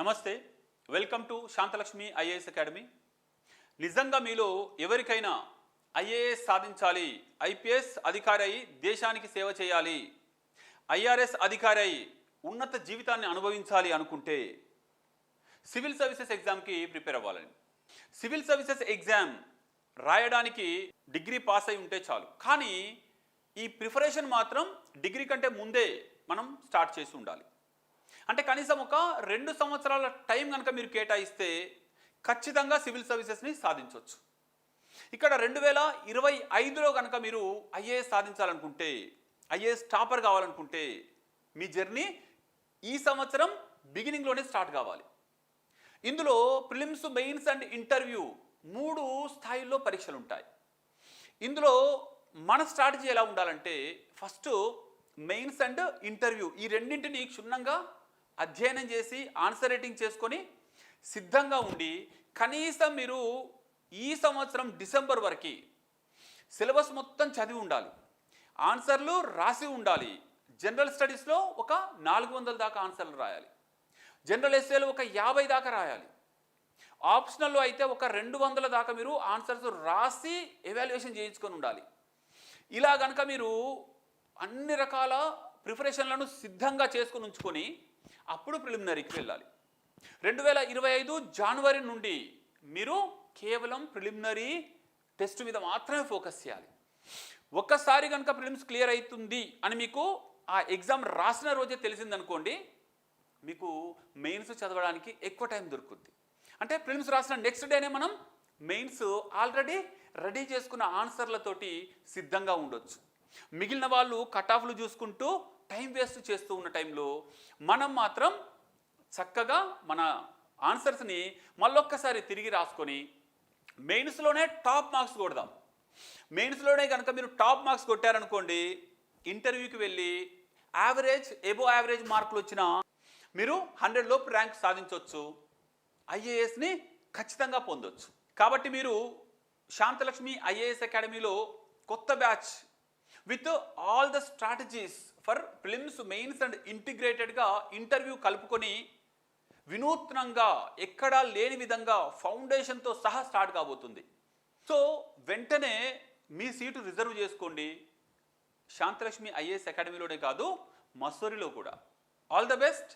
నమస్తే, welcome to Shantalakshmi IAS academy. నిజంగా మీలో ఎవరికైనా ఐఏఎస్ సాధించాలి, ఐపీఎస్ అధికారి అయి దేశానికి సేవ చేయాలి, ఐఆర్ఎస్ అధికారి అయి ఉన్నత జీవితాన్ని అనుభవించాలి అనుకుంటే సివిల్ సర్వీసెస్ ఎగ్జామ్కి ప్రిపేర్ అవ్వాలని. సివిల్ సర్వీసెస్ ఎగ్జామ్ రాయడానికి డిగ్రీ పాస్ అయి ఉంటే చాలు. కానీ ఈ ప్రిపరేషన్ మాత్రం డిగ్రీ కంటే ముందే మనం స్టార్ట్ చేసి ఉండాలి. అంటే కనీసం ఒక 2 సంవత్సరాల టైం కనుక మీరు కేటాయిస్తే ఖచ్చితంగా సివిల్ సర్వీసెస్ని సాధించవచ్చు. ఇక్కడ 2025లో కనుక మీరు ఐఏఎస్ సాధించాలనుకుంటే, ఐఏఎస్ టాపర్ కావాలనుకుంటే మీ జర్నీ ఈ సంవత్సరం బిగినింగ్లోనే స్టార్ట్ కావాలి. ఇందులో ప్రిలిమ్స్, మెయిన్స్ అండ్ ఇంటర్వ్యూ 3 స్థాయిల్లో పరీక్షలు ఉంటాయి. ఇందులో మన స్ట్రాటజీ ఎలా ఉండాలంటే, ఫస్ట్ మెయిన్స్ అండ్ ఇంటర్వ్యూ ఈ రెండింటిని క్షుణ్ణంగా అధ్యయనం చేసి ఆన్సర్ రైటింగ్ చేసుకొని సిద్ధంగా ఉండి, కనీసం మీరు ఈ సంవత్సరం డిసెంబర్ వరకు సిలబస్ మొత్తం చదివి ఉండాలి, ఆన్సర్లు రాసి ఉండాలి. జనరల్ స్టడీస్లో ఒక 400 దాకా ఆన్సర్లు రాయాలి, జనరల్ ఎస్ఏలో ఒక 50 దాకా రాయాలి, ఆప్షనల్లో అయితే ఒక 200 దాకా మీరు ఆన్సర్స్ రాసి ఎవాల్యుయేషన్ చేయించుకొని ఉండాలి. ఇలా కనుక మీరు అన్ని రకాల ప్రిపరేషన్లను సిద్ధంగా చేసుకొని ఉంచుకొని అప్పుడు ప్రిలిమినరీకి వెళ్ళాలి. 2025 జనవరి నుండి మీరు కేవలం ప్రిలిమినరీ టెస్ట్ మీద మాత్రమే ఫోకస్ చేయాలి. ఒక్కసారి కనుక ప్రిలిమ్స్ క్లియర్ అవుతుంది అని మీకు ఆ ఎగ్జామ్ రాసిన రోజే తెలిసిందనుకోండి, మీకు మెయిన్స్ చదవడానికి ఎక్కువ టైం దొరుకుద్ది. అంటే ప్రిలిమ్స్ రాసిన నెక్స్ట్ డేనే మనం మెయిన్స్ ఆల్రెడీ రెడీ చేసుకున్న ఆన్సర్లతోటి సిద్ధంగా ఉండొచ్చు. మిగిలిన వాళ్ళు కట్ ఆఫ్లు చూసుకుంటూ టైం వేస్ట్ చేస్తూ ఉన్న టైంలో మనం మాత్రం చక్కగా మన ఆన్సర్స్ని మళ్ళొక్కసారి తిరిగి రాసుకొని మెయిన్స్లోనే టాప్ మార్క్స్ కొడదాం. మెయిన్స్లోనే కనుక మీరు టాప్ మార్క్స్ కొట్టారనుకోండి, ఇంటర్వ్యూకి వెళ్ళి యావరేజ్, ఎబో యావరేజ్ మార్కులు వచ్చినా మీరు 100 లోపు ర్యాంక్ సాధించవచ్చు, ఐఏఎస్ని ఖచ్చితంగా పొందొచ్చు. కాబట్టి మీరు శాంతలక్ష్మి ఐఏఎస్ అకాడమీలో కొత్త batch with all the strategies for prelims, mains and ఇంటిగ్రేటెడ్గా ఇంటర్వ్యూ కలుపుకొని వినూత్నంగా ఎక్కడా లేని విధంగా ఫౌండేషన్తో సహా స్టార్ట్ కాబోతుంది. సో వెంటనే మీ సీటు రిజర్వ్ చేసుకోండి. శాంతలక్ష్మి ఐఏఎస్ అకాడమీలోనే కాదు, మసూరిలో కూడా. All the best.